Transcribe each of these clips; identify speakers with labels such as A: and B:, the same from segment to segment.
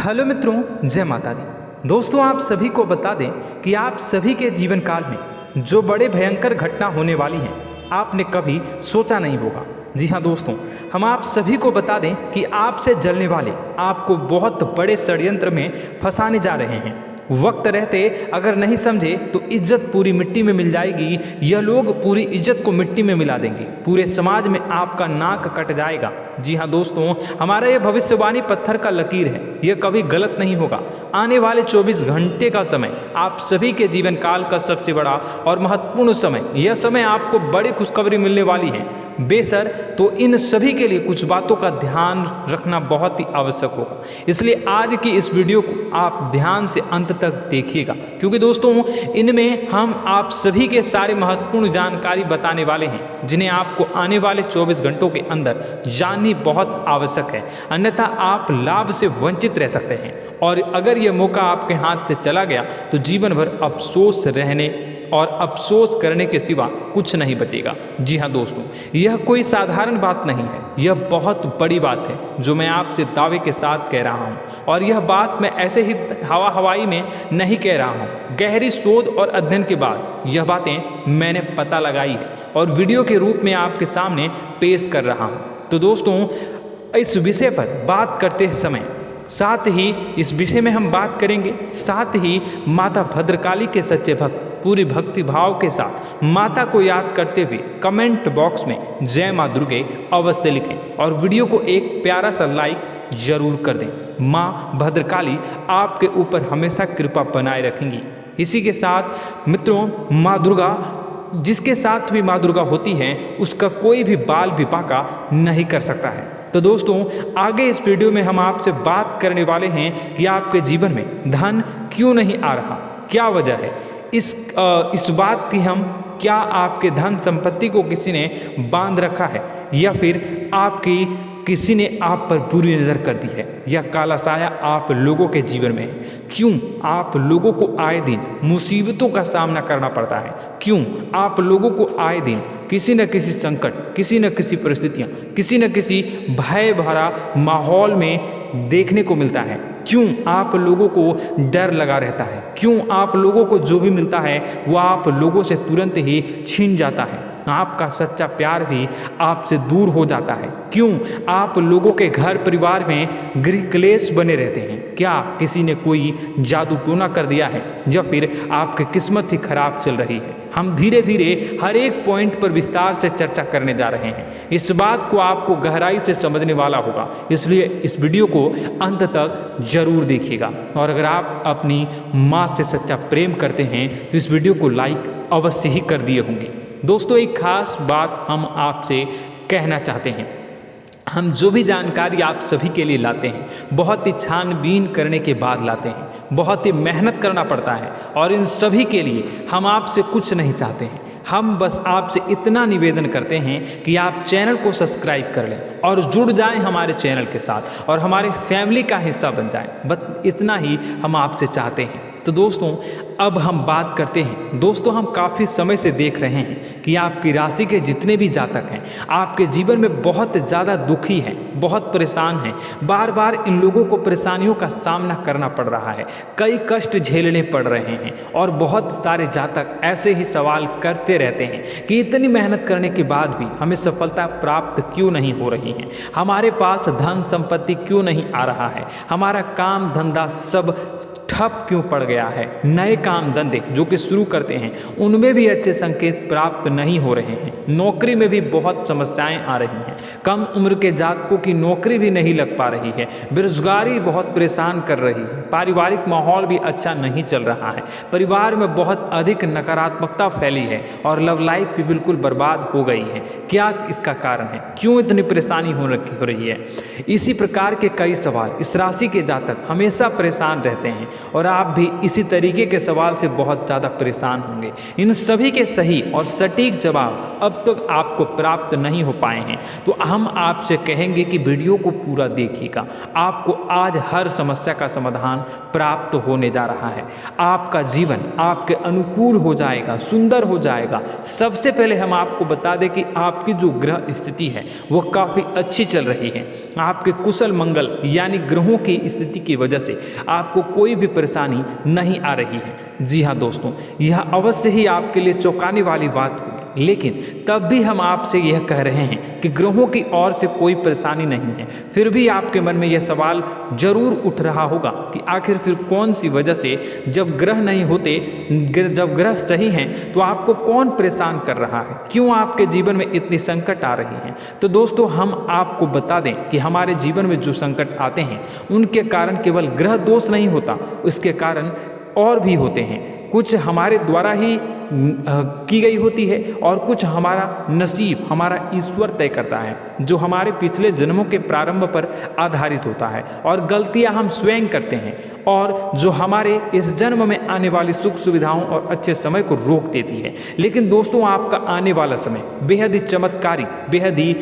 A: Hello मित्रों, जय माता दी। दोस्तों, आप सभी को बता दें कि आप सभी के जीवन काल में जो बड़े भयंकर घटना होने वाली हैं, आपने कभी सोचा नहीं होगा। जी हाँ दोस्तों, हम आप सभी को बता दें कि आपसे जलने वाले आपको बहुत बड़े षड्यंत्र में फंसाने जा रहे हैं। वक्त रहते अगर नहीं समझे तो इज्जत पूरी मिट्टी में मिल जाएगी। यह लोग पूरी इज्जत को मिट्टी में मिला देंगे। पूरे समाज में आपका नाक कट जाएगा। जी हाँ दोस्तों, हमारा यह भविष्यवाणी पत्थर का लकीर है। यह कभी गलत नहीं होगा। आने वाले 24 घंटे का समय आप सभी के जीवन काल का सबसे बड़ा और महत्वपूर्ण समय। यह समय आपको बड़ी खुशखबरी मिलने वाली है बेसर। तो इन सभी के लिए कुछ बातों का ध्यान रखना बहुत ही आवश्यक होगा। इसलिए आज की इस वीडियो को आप ध्यान से अंत तक देखिएगा, क्योंकि दोस्तों इनमें हम आप सभी के सारे महत्वपूर्ण जानकारी बताने वाले हैं, जिन्हें आपको आने वाले 24 घंटों के अंदर जाननी बहुत आवश्यक है। अन्यथा आप लाभ से वंचित रह सकते हैं, और अगर यह मौका आपके हाथ से चला गया तो जीवन भर अफसोस रहने और अफसोस करने के सिवा कुछ नहीं बचेगा। जी हाँ दोस्तों, यह कोई साधारण बात नहीं है। यह बहुत बड़ी बात है जो मैं आपसे दावे के साथ कह रहा हूँ, और यह बात मैं ऐसे ही हवाई में नहीं कह रहा हूँ। गहरी शोध और अध्ययन के बाद यह बातें मैंने पता लगाई है और वीडियो के रूप में आपके सामने पेश कर रहा हूँ। तो दोस्तों, इस विषय पर बात करते समय साथ ही इस विषय में हम बात करेंगे, साथ ही माता भद्रकाली के सच्चे भक्त पूरी भक्ति भाव के साथ माता को याद करते हुए कमेंट बॉक्स में जय माँ दुर्गे अवश्य लिखें, और वीडियो को एक प्यारा सा लाइक जरूर कर दें। माँ भद्रकाली आपके ऊपर हमेशा कृपा बनाए रखेंगी। इसी के साथ मित्रों, माँ दुर्गा, जिसके साथ भी माँ दुर्गा होती है उसका कोई भी बाल भी बांका नहीं कर सकता है। तो दोस्तों, आगे इस वीडियो में हम आपसे बात करने वाले हैं कि आपके जीवन में धन क्यों नहीं आ रहा, क्या वजह है इस बात की। हम क्या आपके धन संपत्ति को किसी ने बांध रखा है, या फिर आपकी किसी ने आप पर बुरी नज़र कर दी है, या काला साया आप लोगों के जीवन में है। क्यों आप लोगों को आए दिन मुसीबतों का सामना करना पड़ता है? क्यों आप लोगों को आए दिन किसी न किसी संकट, किसी न किसी परिस्थितियाँ, किसी न किसी भय भरा माहौल में देखने को मिलता है? क्यों आप लोगों को डर लगा रहता है? क्यों आप लोगों को जो भी मिलता है वो आप लोगों से तुरंत ही छीन जाता है? आपका सच्चा प्यार भी आपसे दूर हो जाता है। क्यों आप लोगों के घर परिवार में गृह क्लेश बने रहते हैं? क्या किसी ने कोई जादू टोना कर दिया है, या फिर आपकी किस्मत ही खराब चल रही है? हम धीरे धीरे हर एक पॉइंट पर विस्तार से चर्चा करने जा रहे हैं। इस बात को आपको गहराई से समझने वाला होगा, इसलिए इस वीडियो को अंत तक जरूर देखिएगा। और अगर आप अपनी माँ से सच्चा प्रेम करते हैं तो इस वीडियो को लाइक अवश्य ही कर दिए होंगे। दोस्तों, एक खास बात हम आपसे कहना चाहते हैं। हम जो भी जानकारी आप सभी के लिए लाते हैं, बहुत ही छानबीन करने के बाद लाते हैं, बहुत ही मेहनत करना पड़ता है, और इन सभी के लिए हम आपसे कुछ नहीं चाहते हैं। हम बस आपसे इतना निवेदन करते हैं कि आप चैनल को सब्सक्राइब कर लें और जुड़ जाएं हमारे चैनल के साथ, और हमारे फैमिली का हिस्सा बन जाएं। बस इतना ही हम आपसे चाहते हैं। तो दोस्तों, अब हम बात करते हैं। दोस्तों, हम काफ़ी समय से देख रहे हैं कि आपकी राशि के जितने भी जातक हैं, आपके जीवन में बहुत ज़्यादा दुखी हैं, बहुत परेशान हैं। बार बार इन लोगों को परेशानियों का सामना करना पड़ रहा है, कई कष्ट झेलने पड़ रहे हैं, और बहुत सारे जातक ऐसे ही सवाल करते रहते हैं कि इतनी मेहनत करने के बाद भी हमें सफलता प्राप्त क्यों नहीं हो रही है, हमारे पास धन संपत्ति क्यों नहीं आ रहा है, हमारा काम धंधा सब ठप क्यों पड़ गया है, नए काम धंधे जो कि शुरू करते हैं उनमें भी अच्छे संकेत प्राप्त नहीं हो रहे हैं, नौकरी में भी बहुत समस्याएं आ रही हैं, कम उम्र के जातकों की नौकरी भी नहीं लग पा रही है, बेरोजगारी बहुत परेशान कर रही है, पारिवारिक माहौल भी अच्छा नहीं चल रहा है, परिवार में बहुत अधिक नकारात्मकता फैली है, और लव लाइफ भी बिल्कुल बर्बाद हो गई है। क्या इसका कारण है? क्यों इतनी परेशानी हो रही है? इसी प्रकार के कई सवाल इस राशि के जातक हमेशा परेशान रहते हैं, और आप भी इसी तरीके के सवाल सवाल से बहुत ज़्यादा परेशान होंगे। इन सभी के सही और सटीक जवाब अब तक आपको प्राप्त नहीं हो पाए हैं, तो हम आपसे कहेंगे कि वीडियो को पूरा देखिएगा। आपको आज हर समस्या का समाधान प्राप्त होने जा रहा है। आपका जीवन आपके अनुकूल हो जाएगा, सुंदर हो जाएगा। सबसे पहले हम आपको बता दें कि आपकी जो ग्रह स्थिति है वो काफ़ी अच्छी चल रही है। आपके कुशल मंगल यानी ग्रहों की स्थिति की वजह से आपको कोई भी परेशानी नहीं आ रही है। जी हाँ दोस्तों, यह अवश्य ही आपके लिए चौंकाने वाली बात होगी, लेकिन तब भी हम आपसे यह कह रहे हैं कि ग्रहों की ओर से कोई परेशानी नहीं है। फिर भी आपके मन में यह सवाल जरूर उठ रहा होगा कि आखिर फिर कौन सी वजह से, जब ग्रह नहीं होते, जब ग्रह सही हैं, तो आपको कौन परेशान कर रहा है, क्यों आपके जीवन में इतनी संकट आ रही हैं। तो दोस्तों, हम आपको बता दें कि हमारे जीवन में जो संकट आते हैं उनके कारण केवल ग्रह दोष नहीं होता, उसके कारण और भी होते हैं। कुछ हमारे द्वारा ही की गई होती है और कुछ हमारा नसीब, हमारा ईश्वर तय करता है, जो हमारे पिछले जन्मों के प्रारंभ पर आधारित होता है। और गलतियां हम स्वयं करते हैं और जो हमारे इस जन्म में आने वाली सुख सुविधाओं और अच्छे समय को रोक देती है। लेकिन दोस्तों, आपका आने वाला समय बेहद ही चमत्कारी, बेहद ही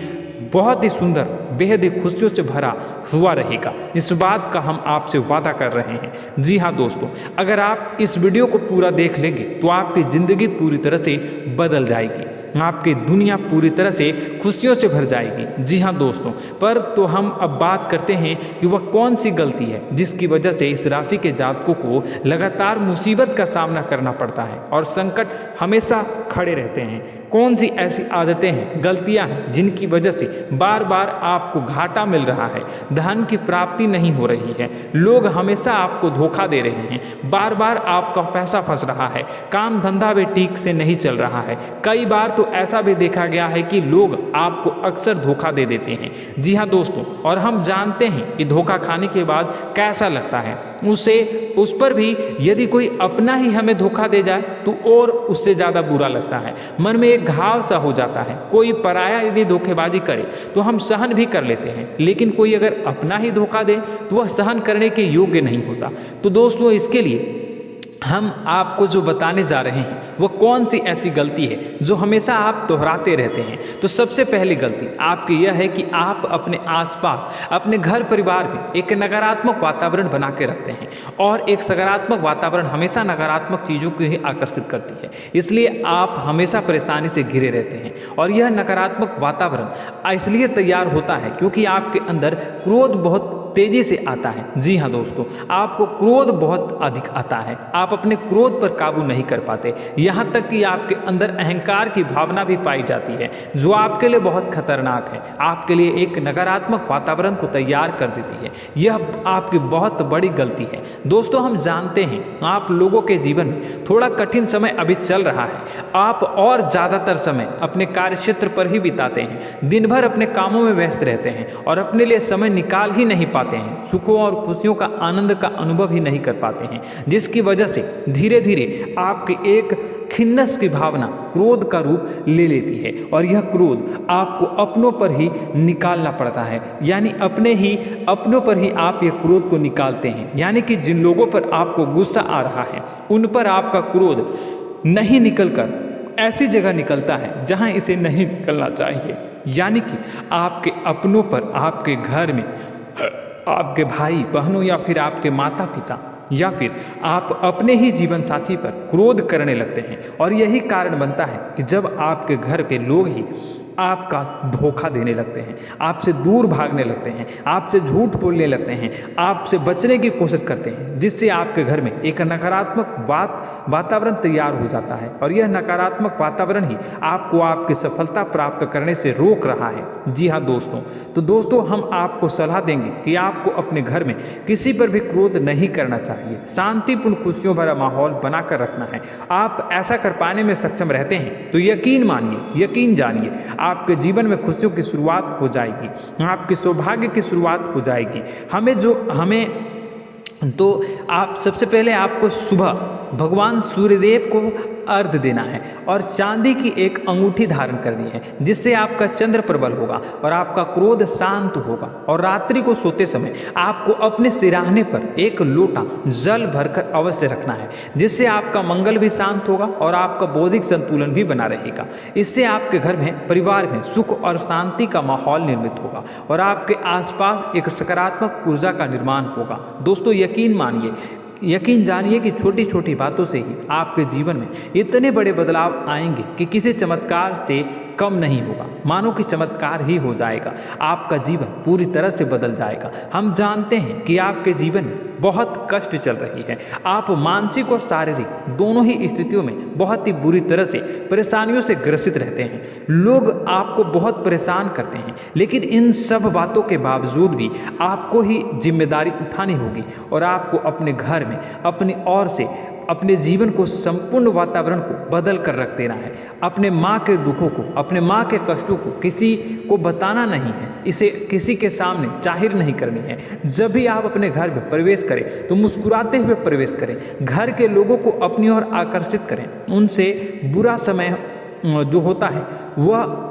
A: बहुत ही सुंदर, बेहद ही खुशियों से भरा हुआ रहेगा। इस बात का हम आपसे वादा कर रहे हैं। जी हाँ दोस्तों, अगर आप इस वीडियो को पूरा देख लेंगे तो आपकी ज़िंदगी पूरी तरह से बदल जाएगी, आपकी दुनिया पूरी तरह से खुशियों से भर जाएगी। जी हाँ दोस्तों, पर तो हम अब बात करते हैं कि वह कौन सी गलती है जिसकी वजह से इस राशि के जातकों को लगातार मुसीबत का सामना करना पड़ता है और संकट हमेशा खड़े रहते हैं। कौन सी ऐसी आदतें हैं, गलतियाँ हैं जिनकी वजह से बार बार आपको घाटा मिल रहा है, धन की प्राप्ति नहीं हो रही है, लोग हमेशा आपको धोखा दे रहे हैं, बार बार आपका पैसा फंस रहा है, काम धंधा भी ठीक से नहीं चल रहा है। कई बार तो ऐसा भी देखा गया है कि लोग आपको अक्सर धोखा दे देते हैं। जी हाँ दोस्तों, और हम जानते हैं कि धोखा खाने के बाद कैसा लगता है। उस पर भी यदि कोई अपना ही हमें धोखा दे जाए तो और उससे ज़्यादा बुरा लगता है, मन में एक घाव सा हो जाता है। कोई पराया यदि धोखेबाजी करे तो हम सहन भी कर लेते हैं, लेकिन कोई अगर अपना ही धोखा दे तो वह सहन करने के योग्य नहीं होता। तो दोस्तों, इसके लिए हम आपको जो बताने जा रहे हैं वो कौन सी ऐसी गलती है जो हमेशा आप दोहराते रहते हैं। तो सबसे पहली गलती आपकी यह है कि आप अपने आसपास, अपने घर परिवार में एक नकारात्मक वातावरण बना के रखते हैं, और एक सकारात्मक वातावरण हमेशा नकारात्मक चीज़ों को ही आकर्षित करती है। इसलिए आप हमेशा परेशानी से घिरे रहते हैं, और यह नकारात्मक वातावरण इसलिए तैयार होता है क्योंकि आपके अंदर क्रोध बहुत तेजी से आता है। जी हाँ दोस्तों, आपको क्रोध बहुत अधिक आता है, आप अपने क्रोध पर काबू नहीं कर पाते, यहाँ तक कि आपके अंदर अहंकार की भावना भी पाई जाती है, जो आपके लिए बहुत खतरनाक है, आपके लिए एक नकारात्मक वातावरण को तैयार कर देती है। यह आपकी बहुत बड़ी गलती है। दोस्तों, हम जानते हैं आप लोगों के जीवन में थोड़ा कठिन समय अभी चल रहा है। आप और ज़्यादातर समय अपने कार्यक्षेत्र पर ही बिताते हैं, दिन भर अपने कामों में व्यस्त रहते हैं और अपने लिए समय निकाल ही नहीं पाते हैं, सुखों और खुशियों का आनंद का अनुभव ही नहीं कर पाते हैं, जिसकी वजह से धीरे धीरे आपकी एक खिन्नस की भावना क्रोध का रूप ले लेती है, और यह क्रोध आपको अपनों पर ही निकालना पड़ता है। यानी अपनों पर ही आप ये क्रोध को निकालते हैं। यानी कि जिन लोगों पर आपको गुस्सा आ रहा है उन पर आपका क्रोध नहीं निकलकर ऐसी जगह निकलता है जहां इसे नहीं निकलना चाहिए। यानी कि आपके अपनों पर, आपके घर में आपके भाई बहनों या फिर आपके माता पिता या फिर आप अपने ही जीवन साथी पर क्रोध करने लगते हैं, और यही कारण बनता है कि जब आपके घर के लोग ही आपका धोखा देने लगते हैं, आपसे दूर भागने लगते हैं, आपसे झूठ बोलने लगते हैं, आपसे बचने की कोशिश करते हैं, जिससे आपके घर में एक नकारात्मक वातावरण तैयार हो जाता है, और यह नकारात्मक वातावरण ही आपको आपकी सफलता प्राप्त करने से रोक रहा है। जी हाँ दोस्तों, तो दोस्तों, हम आपको सलाह देंगे कि आपको अपने घर में किसी पर भी क्रोध नहीं करना चाहिए, शांतिपूर्ण खुशियों भरा माहौल बनाकर रखना है। आप ऐसा कर पाने में सक्षम रहते हैं तो यकीन मानिए, यकीन जानिए, आपके जीवन में खुशियों की शुरुआत हो जाएगी, आपके सौभाग्य की शुरुआत हो जाएगी। आप सबसे पहले आपको सुबह भगवान सूर्यदेव को अर्घ्य देना है और चांदी की एक अंगूठी धारण करनी है, जिससे आपका चंद्र प्रबल होगा और आपका क्रोध शांत होगा। और रात्रि को सोते समय आपको अपने सिराहने पर एक लोटा जल भरकर अवश्य रखना है, जिससे आपका मंगल भी शांत होगा और आपका बौद्धिक संतुलन भी बना रहेगा। इससे आपके घर में, परिवार में सुख और शांति का माहौल निर्मित होगा और आपके आसपास एक सकारात्मक ऊर्जा का निर्माण होगा। दोस्तों यकीन जानिए कि छोटी छोटी बातों से ही आपके जीवन में इतने बड़े बदलाव आएंगे कि किसी चमत्कार से कम नहीं होगा। मानो कि चमत्कार ही हो जाएगा, आपका जीवन पूरी तरह से बदल जाएगा। हम जानते हैं कि आपके जीवन में बहुत कष्ट चल रही है, आप मानसिक और शारीरिक दोनों ही स्थितियों में बहुत ही बुरी तरह से परेशानियों से ग्रसित रहते हैं। लोग आपको बहुत परेशान करते हैं, लेकिन इन सब बातों के बावजूद भी आपको ही जिम्मेदारी उठानी होगी और आपको अपने घर में अपनी ओर से अपने जीवन को, संपूर्ण वातावरण को बदल कर रख देना है। अपने माँ के दुखों को, अपने माँ के कष्टों को किसी को बताना नहीं है, इसे किसी के सामने जाहिर नहीं करनी है। जब भी आप अपने घर में प्रवेश करें तो मुस्कुराते हुए प्रवेश करें, घर के लोगों को अपनी ओर आकर्षित करें। उनसे बुरा समय जो होता है वह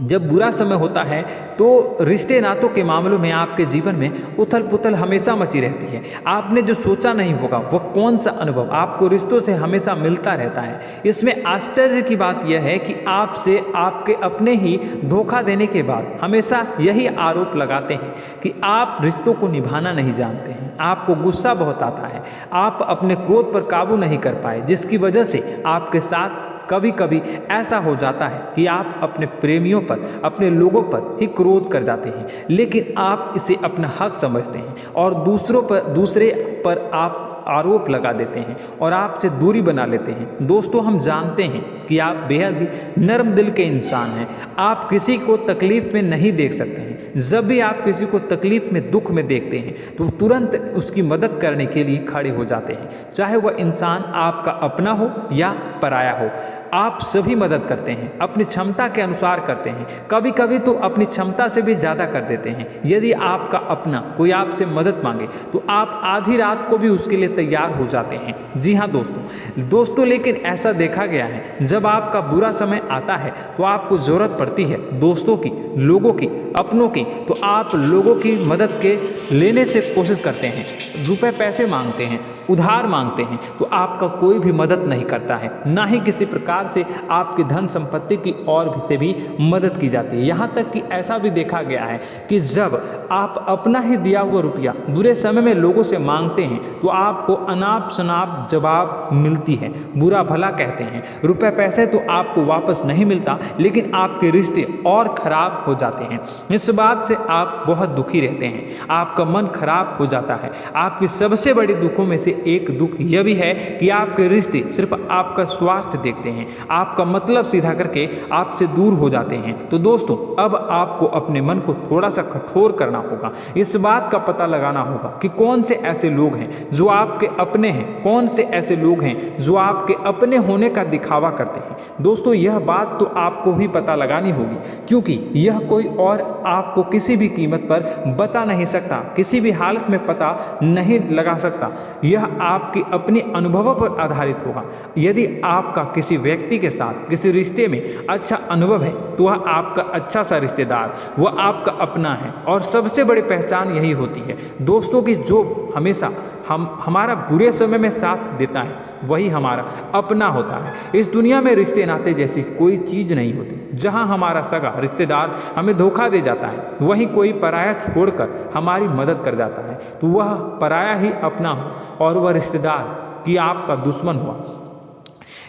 A: जब बुरा समय होता है तो रिश्ते नातों के मामलों में आपके जीवन में उथल पुथल हमेशा मची रहती है। आपने जो सोचा नहीं होगा वह कौन सा अनुभव आपको रिश्तों से हमेशा मिलता रहता है। इसमें आश्चर्य की बात यह है कि आपसे आपके अपने ही धोखा देने के बाद हमेशा यही आरोप लगाते हैं कि आप रिश्तों को निभाना नहीं जानते हैं। आपको गुस्सा बहुत आता है, आप अपने क्रोध पर काबू नहीं कर पाए, जिसकी वजह से आपके साथ कभी कभी ऐसा हो जाता है कि आप अपने प्रेमियों पर, अपने लोगों पर ही क्रोध कर जाते हैं, लेकिन आप इसे अपना हक समझते हैं और दूसरे पर आप आरोप लगा देते हैं और आपसे दूरी बना लेते हैं। दोस्तों हम जानते हैं कि आप बेहद ही नर्म दिल के इंसान हैं। आप किसी को तकलीफ में नहीं देख सकते हैं। जब भी आप किसी को तकलीफ में, दुख में देखते हैं तो तुरंत उसकी मदद करने के लिए खड़े हो जाते हैं, चाहे वह इंसान आपका अपना हो या पराया हो। आप सभी मदद करते हैं, अपनी क्षमता के अनुसार करते हैं, कभी कभी तो अपनी क्षमता से भी ज़्यादा कर देते हैं। यदि आपका अपना कोई आपसे मदद मांगे तो आप आधी रात को भी उसके लिए तैयार हो जाते हैं। जी हाँ दोस्तों, लेकिन ऐसा देखा गया है जब आपका बुरा समय आता है तो आपको ज़रूरत पड़ती है दोस्तों की, लोगों की, अपनों की, तो आप लोगों की मदद के लेने से कोशिश करते हैं, रुपए पैसे मांगते हैं, उधार मांगते हैं, तो आपका कोई भी मदद नहीं करता है, ना ही किसी प्रकार से आपकी धन संपत्ति की ओर से भी मदद की जाती है। यहाँ तक कि ऐसा भी देखा गया है कि जब आप अपना ही दिया हुआ रुपया बुरे समय में लोगों से मांगते हैं तो आपको अनाप शनाप जवाब मिलती है, बुरा भला कहते हैं। रुपए पैसे तो आपको वापस नहीं मिलता, लेकिन आपके रिश्ते और खराब हो जाते हैं। इस बात से आप बहुत दुखी रहते हैं, आपका मन खराब हो जाता है। आपकी सबसे बड़ी दुखों में से एक दुख यह भी है कि आपके रिश्ते सिर्फ आपका स्वार्थ देखते हैं, आपका मतलब सीधा करके आपसे दूर हो जाते हैं। तो दोस्तों अब आपको अपने मन को थोड़ा सा कठोर करना होगा, इस बात का पता लगाना होगा कि कौन से ऐसे लोग हैं जो आपके अपने हैं, कौन से ऐसे लोग हैं जो आपके अपने होने का दिखावा करते हैं। दोस्तों यह बात तो आपको ही पता लगानी होगी, क्योंकि यह कोई और आपको किसी भी कीमत पर बता नहीं सकता, किसी भी हालत में पता नहीं लगा सकता। यह आपके अपने अनुभवों पर आधारित होगा। यदि आपका किसी व्यक्ति के साथ किसी रिश्ते में अच्छा अनुभव है तो वह आपका अच्छा सा रिश्तेदार, वह आपका अपना है। और सबसे बड़ी पहचान यही होती है दोस्तों की, जो हमेशा हमारा बुरे समय में साथ देता है वही हमारा अपना होता है। इस दुनिया में रिश्ते नाते जैसी कोई चीज़ नहीं होती। जहां हमारा सगा रिश्तेदार हमें धोखा दे जाता है, वहीं कोई पराया छोड़कर हमारी मदद कर जाता है, तो वह पराया ही अपना हो और वह रिश्तेदार कि आपका दुश्मन हुआ।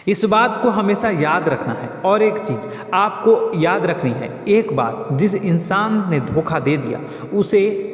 A: इस बात को हमेशा याद रखना है। और एक चीज़ आपको याद रखनी है, एक बात, जिस इंसान ने धोखा दे दिया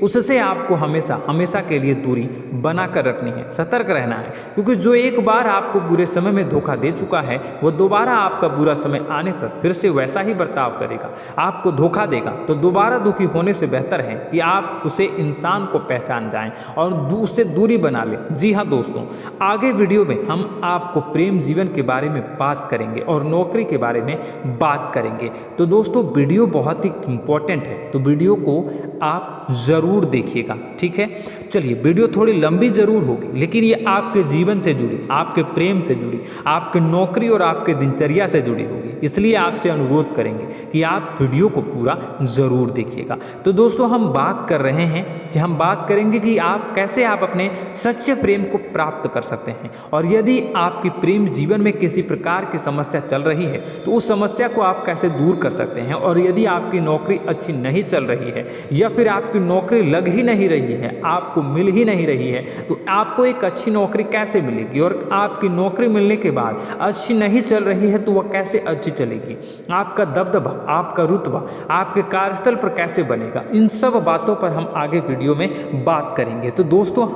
A: उससे आपको हमेशा के लिए दूरी बना कर रखनी है, सतर्क रहना है। क्योंकि जो एक बार आपको बुरे समय में धोखा दे चुका है वो दोबारा आपका बुरा समय आने पर फिर से वैसा ही बर्ताव करेगा, आपको धोखा देगा। तो दोबारा दुखी होने से बेहतर है कि आप उसे इंसान को पहचान जाएं और उससे दूरी बना लें। जी हाँ दोस्तों, आगे वीडियो में हम आपको प्रेम जीवन के बारे बारे में बात करेंगे और नौकरी के बारे में बात करेंगे। तो दोस्तों वीडियो बहुत ही इम्पोर्टेंट है, तो वीडियो को आप ज़रूर देखिएगा, ठीक है। चलिए, वीडियो थोड़ी लंबी ज़रूर होगी, लेकिन ये आपके जीवन से जुड़ी, आपके प्रेम से जुड़ी, आपके नौकरी और आपके दिनचर्या से जुड़ी होगी, इसलिए आपसे अनुरोध करेंगे कि आप वीडियो को पूरा ज़रूर देखिएगा। तो दोस्तों, हम बात कर रहे हैं कि हम बात करेंगे कि आप कैसे आप अपने सच्चे प्रेम को प्राप्त कर सकते हैं, और यदि आपकी प्रेम जीवन में किसी प्रकार की समस्या चल रही है तो उस समस्या को आप कैसे दूर कर सकते हैं, और यदि आपकी नौकरी अच्छी नहीं चल रही है या फिर आपकी नौकरी लग ही नहीं रही है, आपको मिल ही नहीं रही है, तो आपको एक अच्छी नौकरी कैसे मिलेगी, और आपकी नौकरी मिलने के बाद अच्छी नहीं चल रही है तो वह कैसे अच्छी चलेगी, आपका दबदबा, आपका रुतबा आपके कार्यस्थल पर कैसे बनेगा, इन सब बातों पर हम आगे वीडियो में बात करेंगे। तो दोस्तों,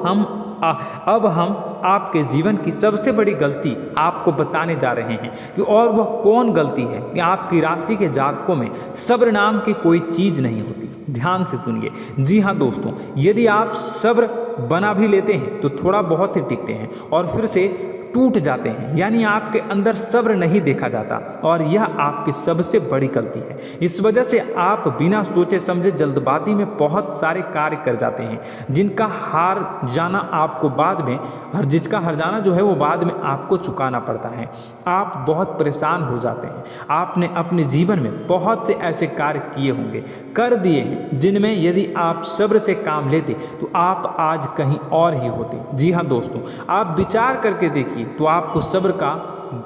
A: अब हम आपके जीवन की सबसे बड़ी गलती आपको बताने जा रहे हैं कि और वह कौन गलती है कि आपकी राशि के जातकों में सब्र नाम की कोई चीज़ नहीं होती। ध्यान से सुनिए। जी हाँ दोस्तों, यदि आप सब्र बना भी लेते हैं तो थोड़ा बहुत ही टिकते हैं और फिर से टूट जाते हैं, यानी आपके अंदर सब्र नहीं देखा जाता, और यह आपकी सबसे बड़ी गलती है। इस वजह से आप बिना सोचे समझे जल्दबाजी में बहुत सारे कार्य कर जाते हैं, जिनका हार जाना आपको बाद में, और जिसका हर जाना जो है वो बाद में आपको चुकाना पड़ता है। आप बहुत परेशान हो जाते हैं। आपने अपने जीवन में बहुत से ऐसे कार्य किए होंगे, कर दिए हैं, जिनमें यदि आप सब्र से काम लेते तो आप आज कहीं और ही होते। जी हाँ दोस्तों, आप विचार करके देखिए, तो आपको सब्र का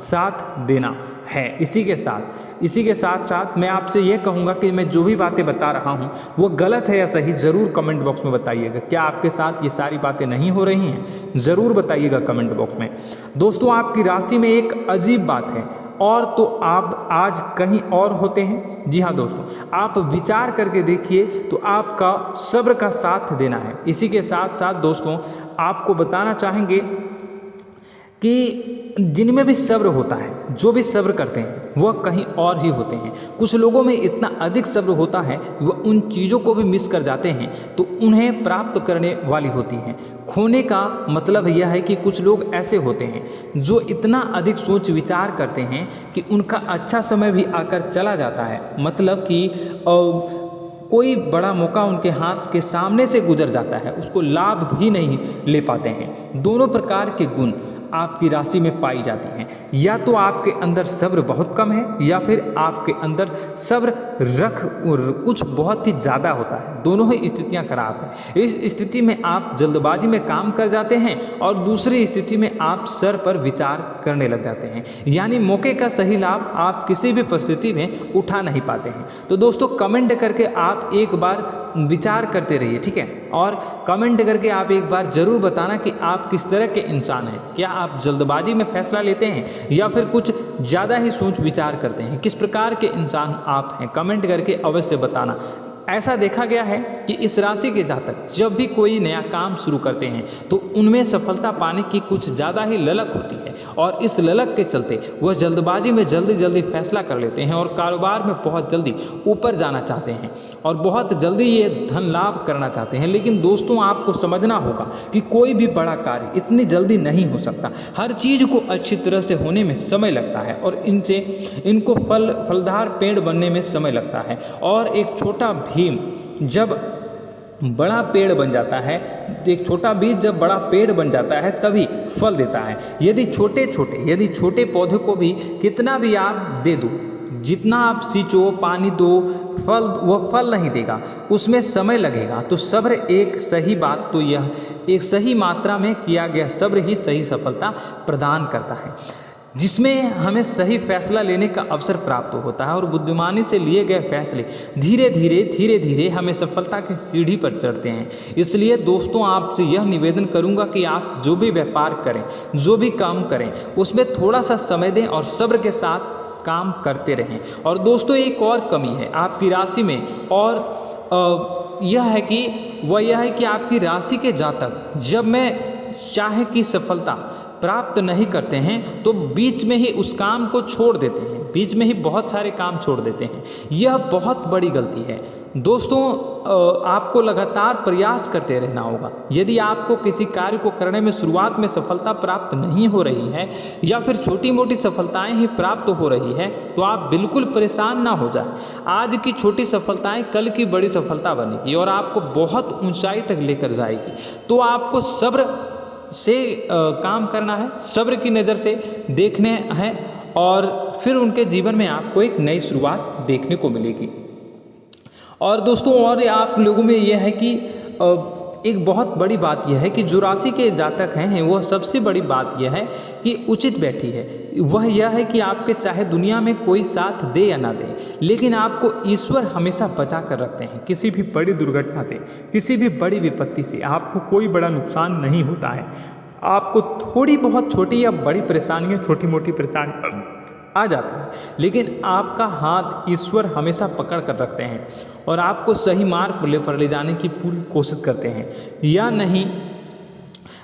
A: साथ देना है। इसी के साथ मैं आपसे यह कहूँगा कि मैं जो भी बातें बता रहा हूँ वो गलत है या सही, ज़रूर कमेंट बॉक्स में बताइएगा। क्या आपके साथ ये सारी बातें नहीं हो रही हैं? ज़रूर बताइएगा कमेंट बॉक्स में। दोस्तों, आपकी राशि में एक अजीब बात है, और तो आप आज कहीं और होते हैं। जी हाँ दोस्तों, आप विचार करके देखिए, तो आपका सब्र का साथ देना है। इसी के साथ साथ दोस्तों, आपको बताना चाहेंगे कि जिनमें भी सब्र होता है, जो भी सब्र करते हैं वह कहीं और ही होते हैं। कुछ लोगों में इतना अधिक सब्र होता है कि वह उन चीज़ों को भी मिस कर जाते हैं तो उन्हें प्राप्त करने वाली होती हैं। खोने का मतलब यह है कि कुछ लोग ऐसे होते हैं जो इतना अधिक सोच विचार करते हैं कि उनका अच्छा समय भी आकर चला जाता है, मतलब कि कोई बड़ा मौका उनके हाथ के सामने से गुजर जाता है, उसको लाभ भी नहीं ले पाते हैं। दोनों प्रकार के गुण आपकी राशि में पाई जाती हैं। या तो आपके अंदर सब्र बहुत कम है, या फिर आपके अंदर सब्र रख कुछ बहुत ही ज़्यादा होता है। दोनों ही स्थितियां खराब हैं। इस स्थिति में आप जल्दबाजी में काम कर जाते हैं, और दूसरी स्थिति में आप सर पर विचार करने लग जाते हैं, यानी मौके का सही लाभ आप किसी भी परिस्थिति में उठा नहीं पाते हैं। तो दोस्तों, कमेंट करके आप एक बार विचार करते रहिए, ठीक है, और कमेंट करके आप एक बार ज़रूर बताना कि आप किस तरह के इंसान हैं। क्या आप जल्दबाजी में फैसला लेते हैं या फिर कुछ ज़्यादा ही सोच विचार करते हैं? किस प्रकार के इंसान आप हैं? कमेंट करके अवश्य बताना। ऐसा देखा गया है कि इस राशि के जातक जब भी कोई नया काम शुरू करते हैं तो उनमें सफलता पाने की कुछ ज़्यादा ही ललक होती है, और इस ललक के चलते वह जल्दबाजी में जल्दी फैसला कर लेते हैं और कारोबार में बहुत जल्दी ऊपर जाना चाहते हैं और बहुत जल्दी ये धन लाभ करना चाहते हैं। लेकिन दोस्तों, आपको समझना होगा कि कोई भी बड़ा कार्य इतनी जल्दी नहीं हो सकता। हर चीज़ को अच्छी तरह से होने में समय लगता है, और इनको फलदार पेड़ बनने में समय लगता है। और एक छोटा भीम जब बड़ा पेड़ बन जाता है, एक छोटा बीज जब बड़ा पेड़ बन जाता है तभी फल देता है। यदि छोटे पौधे को भी कितना भी आप दे दो, जितना आप सींचो, पानी दो, वह फल नहीं देगा, उसमें समय लगेगा। तो सब्र एक सही बात, तो यह एक सही मात्रा में किया गया सब्र ही सही सफलता प्रदान करता है, जिसमें हमें सही फैसला लेने का अवसर प्राप्त होता है, और बुद्धिमानी से लिए गए फैसले धीरे धीरे हमें सफलता की सीढ़ी पर चढ़ते हैं। इसलिए दोस्तों, आपसे यह निवेदन करूंगा कि आप जो भी व्यापार करें, जो भी काम करें, उसमें थोड़ा सा समय दें और सब्र के साथ काम करते रहें। और दोस्तों, एक और कमी है आपकी राशि में, और यह है कि आपकी राशि के जातक जब में चाहे कि सफलता प्राप्त नहीं करते हैं तो बीच में ही उस काम को छोड़ देते हैं। बीच में ही बहुत सारे काम छोड़ देते हैं। यह बहुत बड़ी गलती है दोस्तों। आपको लगातार प्रयास करते रहना होगा। यदि आपको किसी कार्य को करने में शुरुआत में सफलता प्राप्त नहीं हो रही है या फिर छोटी मोटी सफलताएं ही प्राप्त हो रही है तो आप बिल्कुल परेशान ना हो जाए। आज की छोटी सफलताएं कल की बड़ी सफलता बनेगी और आपको बहुत ऊंचाई तक लेकर जाएगी। तो आपको सब्र से काम करना है, सब्र की नज़र से देखने हैं और फिर उनके जीवन में आपको एक नई शुरुआत देखने को मिलेगी। और दोस्तों और आप लोगों में यह है कि एक बहुत बड़ी बात यह है कि जो राशि के जातक हैं वह सबसे बड़ी बात यह है कि उचित बैठी है। वह यह है कि आपके चाहे दुनिया में कोई साथ दे या ना दे, लेकिन आपको ईश्वर हमेशा बचा कर रखते हैं। किसी भी बड़ी दुर्घटना से, किसी भी बड़ी विपत्ति से आपको कोई बड़ा नुकसान नहीं होता है। आपको थोड़ी बहुत छोटी या बड़ी परेशानियाँ, छोटी मोटी परेशानी आ जाता है, लेकिन आपका हाथ ईश्वर हमेशा पकड़ कर रखते हैं और आपको सही मार्ग पर ले जाने की पूरी कोशिश करते हैं। या नहीं,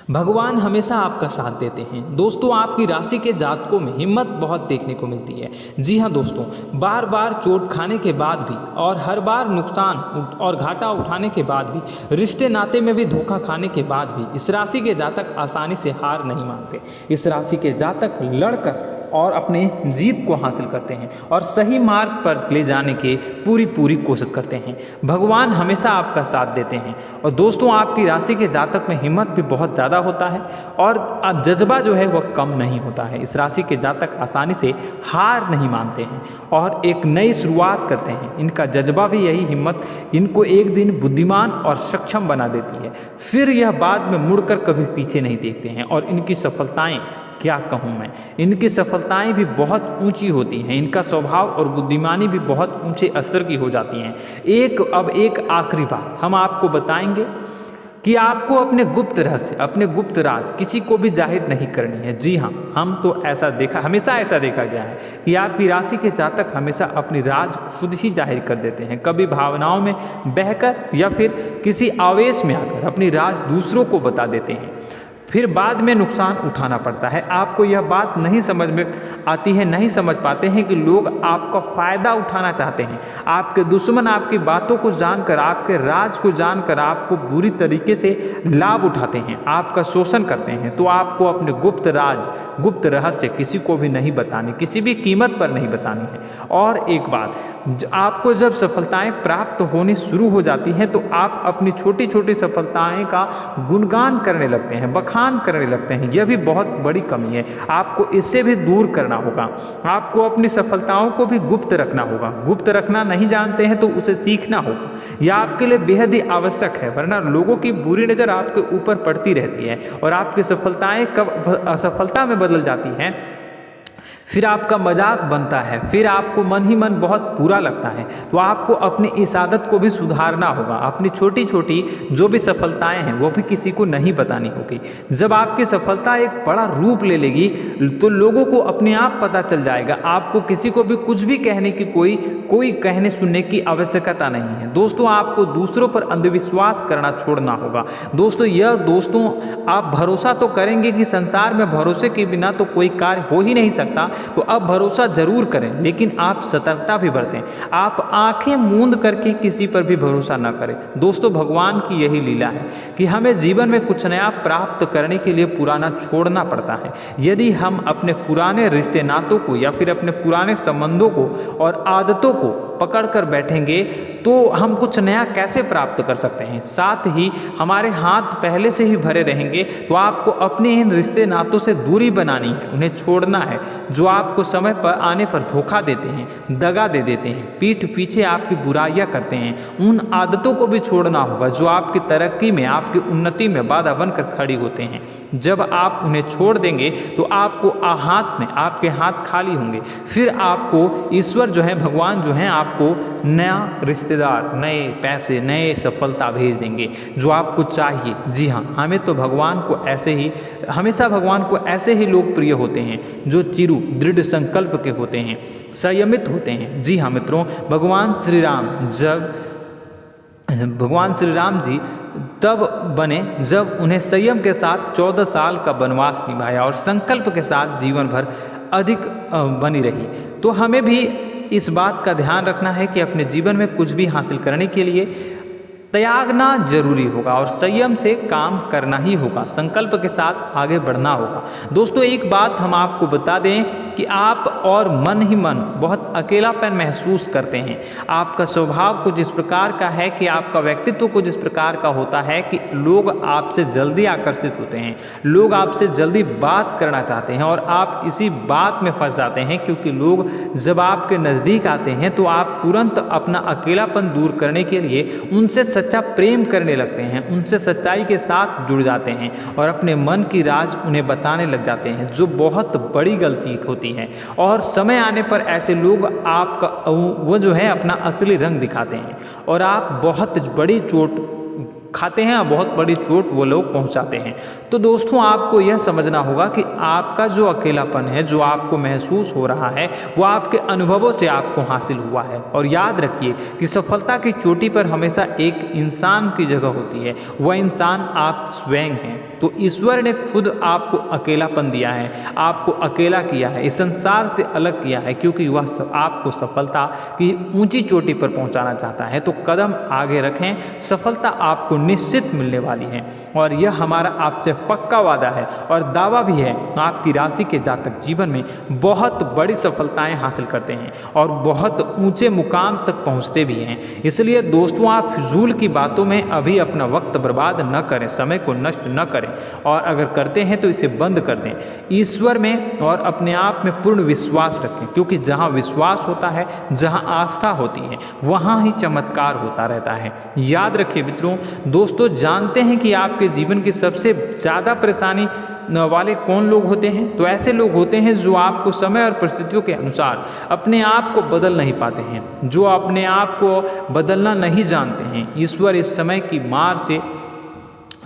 A: भगवान हमेशा आपका साथ देते हैं। दोस्तों आपकी राशि के जातकों में हिम्मत बहुत देखने को मिलती है। जी हाँ दोस्तों, बार बार चोट खाने के बाद भी और हर बार नुकसान और घाटा उठाने के बाद भी, रिश्ते नाते में भी धोखा खाने के बाद भी इस राशि के जातक आसानी से हार नहीं मानते। इस राशि के जातक लड़कर और अपने जीत को हासिल करते हैं और सही मार्ग पर ले जाने की पूरी कोशिश करते हैं। भगवान हमेशा आपका साथ देते हैं। और दोस्तों आपकी राशि के जातक में हिम्मत भी बहुत ज़्यादा होता है और अब जज्बा जो है वह कम नहीं होता है। इस राशि के जातक आसानी से हार नहीं मानते हैं और एक नई शुरुआत करते हैं। इनका जज्बा भी यही हिम्मत इनको एक दिन बुद्धिमान और सक्षम बना देती है। फिर यह बाद में मुड़कर कभी पीछे नहीं देखते हैं और इनकी सफलताएं क्या कहूँ मैं, इनकी सफलताएं भी बहुत ऊंची होती हैं। इनका स्वभाव और बुद्धिमानी भी बहुत ऊंचे स्तर की हो जाती हैं। अब एक आखिरी बात हम आपको बताएंगे कि आपको अपने गुप्त रहस्य, अपने गुप्त राज किसी को भी जाहिर नहीं करनी है। जी हाँ, हम तो हमेशा ऐसा देखा गया है कि आपकी राशि के जातक हमेशा अपनी राज खुद ही जाहिर कर देते हैं। कभी भावनाओं में बहकर या फिर किसी आवेश में आकर अपनी राज दूसरों को बता देते हैं, फिर बाद में नुकसान उठाना पड़ता है। आपको यह बात नहीं समझ में आती है, नहीं समझ पाते हैं कि लोग आपका फ़ायदा उठाना चाहते हैं। आपके दुश्मन आपकी बातों को जानकर, आपके राज को जानकर आपको बुरी तरीके से लाभ उठाते हैं, आपका शोषण करते हैं। तो आपको अपने गुप्त राज, गुप्त रहस्य किसी को भी नहीं बतानी, किसी भी कीमत पर नहीं बतानी है। और एक बात, आपको जब सफलताएं प्राप्त होनी शुरू हो जाती हैं तो आप अपनी छोटी छोटी सफलताएं का गुणगान करने लगते हैं, बखान करने लगते हैं। यह भी बहुत बड़ी कमी है, आपको इससे भी दूर करना होगा। आपको अपनी सफलताओं को भी गुप्त रखना होगा। गुप्त रखना नहीं जानते हैं तो उसे सीखना होगा। यह आपके लिए बेहद ही आवश्यक है, वरना लोगों की बुरी नज़र आपके ऊपर पड़ती रहती है और आपकी सफलताएं कब असफलता में बदल जाती हैं, फिर आपका मजाक बनता है, फिर आपको मन ही मन बहुत बुरा लगता है। तो आपको अपनी इस आदत को भी सुधारना होगा। अपनी छोटी छोटी जो भी सफलताएं हैं वो भी किसी को नहीं बतानी होगी। जब आपकी सफलता एक बड़ा रूप ले लेगी तो लोगों को अपने आप पता चल जाएगा। आपको किसी को भी कुछ भी कहने की कोई कहने सुनने की आवश्यकता नहीं है। दोस्तों आपको दूसरों पर अंधविश्वास करना छोड़ना होगा। दोस्तों आप भरोसा तो करेंगे कि संसार में भरोसे के बिना तो कोई कार्य हो ही नहीं सकता, तो अब भरोसा जरूर करें, लेकिन आप सतर्कता भी बरतें। आप आंखें मूंद करके किसी पर भी भरोसा न करें। दोस्तों भगवान की यही लीला है कि हमें जीवन में कुछ नया प्राप्त करने के लिए पुराना छोड़ना पड़ता है। यदि हम अपने पुराने रिश्ते नातों को या फिर अपने पुराने संबंधों को और आदतों को पकड़ कर बैठेंगे तो हम कुछ नया कैसे प्राप्त कर सकते हैं। साथ ही हमारे हाथ पहले से ही भरे रहेंगे। तो आपको अपने इन रिश्ते नातों से दूरी बनानी है, उन्हें छोड़ना है जो आपको समय पर आने पर धोखा देते हैं, दगा दे देते हैं, पीठ पीछे आपकी बुराइयां करते हैं। उन आदतों को भी छोड़ना होगा जो आपकी तरक्की में, आपकी उन्नति में बाधा बनकर खड़ी होते हैं। जब आप उन्हें छोड़ देंगे तो आपको आपके हाथ खाली होंगे। फिर आपको ईश्वर जो है, भगवान जो है, आपको नया रिश्तेदार, नए पैसे, नए सफलता भेज देंगे जो आपको चाहिए। जी हाँ, हमें तो हमेशा भगवान को ऐसे ही लोग प्रिय होते हैं जो चिरु दृढ़ संकल्प के होते हैं, संयमित होते हैं। जी हाँ मित्रों, भगवान श्री राम जी तब बने जब उन्हें संयम के साथ 14 साल का वनवास निभाया और संकल्प के साथ जीवन भर अधिक बनी रही। तो हमें भी इस बात का ध्यान रखना है कि अपने जीवन में कुछ भी हासिल करने के लिए त्यागना जरूरी होगा और संयम से काम करना ही होगा, संकल्प के साथ आगे बढ़ना होगा। दोस्तों एक बात हम आपको बता दें कि आप और मन ही मन बहुत अकेलापन महसूस करते हैं। आपका स्वभाव कुछ इस प्रकार का है कि आपका व्यक्तित्व कुछ इस प्रकार का होता है कि लोग आपसे जल्दी आकर्षित होते हैं, लोग आपसे जल्दी बात करना चाहते हैं और आप इसी बात में फंस जाते हैं, क्योंकि लोग जब आपके नज़दीक आते हैं तो आप तुरंत अपना अकेलापन दूर करने के लिए उनसे सच्चा प्रेम करने लगते हैं, उनसे सच्चाई के साथ जुड़ जाते हैं और अपने मन की राज उन्हें बताने लग जाते हैं, जो बहुत बड़ी गलती होती है। और समय आने पर ऐसे लोग आपका वो जो है अपना असली रंग दिखाते हैं और आप बहुत बड़ी चोट खाते हैं और बहुत बड़ी चोट वो लोग पहुंचाते हैं। तो दोस्तों आपको यह समझना होगा कि आपका जो अकेलापन है, जो आपको महसूस हो रहा है, वो आपके अनुभवों से आपको हासिल हुआ है। और याद रखिए कि सफलता की चोटी पर हमेशा एक इंसान की जगह होती है, वह इंसान आप स्वयं हैं। तो ईश्वर ने खुद आपको अकेलापन दिया है, आपको अकेला किया है, इस संसार से अलग किया है, क्योंकि वह आपको सफलता की ऊंची चोटी पर पहुंचाना चाहता है। तो कदम आगे रखें, सफलता आपको निश्चित मिलने वाली है और यह हमारा आपसे पक्का वादा है और दावा भी है। आपकी राशि के जातक जीवन में बहुत बड़ी सफलताएं हासिल करते हैं और बहुत ऊंचे मुकाम तक पहुंचते भी हैं। इसलिए दोस्तों आप फिजूल की बातों में अभी अपना वक्त बर्बाद न करें, समय को नष्ट न करें और अगर करते हैं तो इसे बंद कर दें। ईश्वर में और अपने आप में पूर्ण विश्वास रखें, क्योंकि जहां विश्वास होता है, जहां आस्था होती है, वहां ही चमत्कार होता रहता है। याद रखिए मित्रों, दोस्तों जानते हैं कि आपके जीवन की सबसे ज़्यादा परेशानी वाले कौन लोग होते हैं? तो ऐसे लोग होते हैं जो आपको समय और परिस्थितियों के अनुसार अपने आप को बदल नहीं पाते हैं, जो अपने आप को बदलना नहीं जानते हैं। ईश्वर इस समय की मार से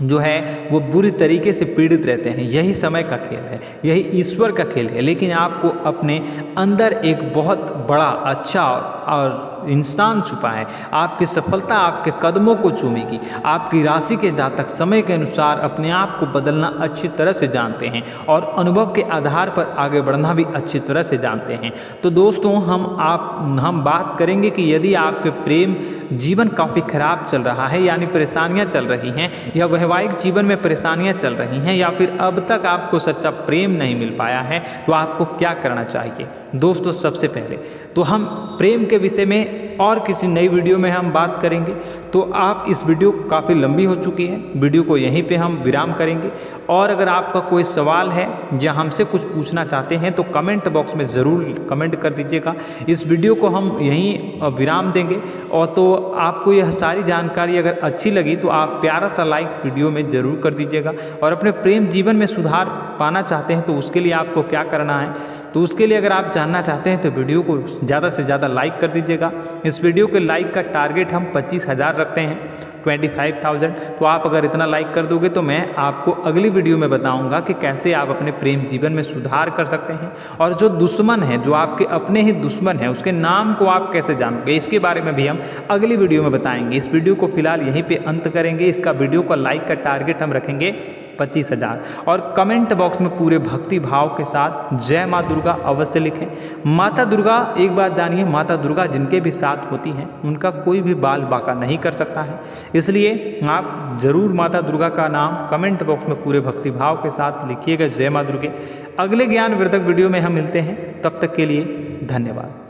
A: जो है वो बुरी तरीके से पीड़ित रहते हैं। यही समय का खेल है, यही ईश्वर का खेल है। लेकिन आपको अपने अंदर एक बहुत बड़ा अच्छा और इंसान छुपा है। आपकी सफलता आपके कदमों को चूमेगी। आपकी राशि के जातक समय के अनुसार अपने आप को बदलना अच्छी तरह से जानते हैं और अनुभव के आधार पर आगे बढ़ना भी अच्छी तरह से जानते हैं। तो दोस्तों हम बात करेंगे कि यदि आपके प्रेम जीवन काफ़ी खराब चल रहा है, यानी परेशानियां चल रही हैं, या वैवाहिक जीवन में परेशानियां चल रही हैं, या फिर अब तक आपको सच्चा प्रेम नहीं मिल पाया है, तो आपको क्या करना चाहिए? दोस्तों सबसे पहले तो हम प्रेम के विषय में और किसी नई वीडियो में हम बात करेंगे। तो आप इस वीडियो काफ़ी लंबी हो चुकी है, वीडियो को यहीं पे हम विराम करेंगे। और अगर आपका कोई सवाल है या हमसे कुछ पूछना चाहते हैं तो कमेंट बॉक्स में ज़रूर कमेंट कर दीजिएगा। इस वीडियो को हम यहीं विराम देंगे। और तो आपको यह सारी जानकारी अगर अच्छी लगी तो आप प्यारा सा लाइक वीडियो में ज़रूर कर दीजिएगा। और अपने प्रेम जीवन में सुधार पाना चाहते हैं तो उसके लिए आपको क्या करना है, तो उसके लिए अगर आप जानना चाहते हैं तो वीडियो को ज़्यादा से ज़्यादा लाइक कर दीजिएगा। इस वीडियो के लाइक का टारगेट हम 25,000 रखते हैं, 25,000। तो आप अगर इतना लाइक कर दोगे तो मैं आपको अगली वीडियो में बताऊंगा कि कैसे आप अपने प्रेम जीवन में सुधार कर सकते हैं। और जो दुश्मन है, जो आपके अपने ही दुश्मन है, उसके नाम को आप कैसे जानोगे, इसके बारे में भी हम अगली वीडियो में बताएंगे। इस वीडियो को फिलहाल यहीं पे अंत करेंगे। इसका वीडियो का लाइक का टारगेट हम रखेंगे 25,000। और कमेंट बॉक्स में पूरे भक्ति भाव के साथ जय माँ दुर्गा अवश्य लिखें। माता दुर्गा, एक बात जानिए, माता दुर्गा जिनके भी साथ होती हैं उनका कोई भी बाल बांका नहीं कर सकता है। इसलिए आप जरूर माता दुर्गा का नाम कमेंट बॉक्स में पूरे भक्ति भाव के साथ लिखिएगा, जय माँ दुर्गे। अगले ज्ञानवर्धक वीडियो में हम मिलते हैं, तब तक के लिए धन्यवाद।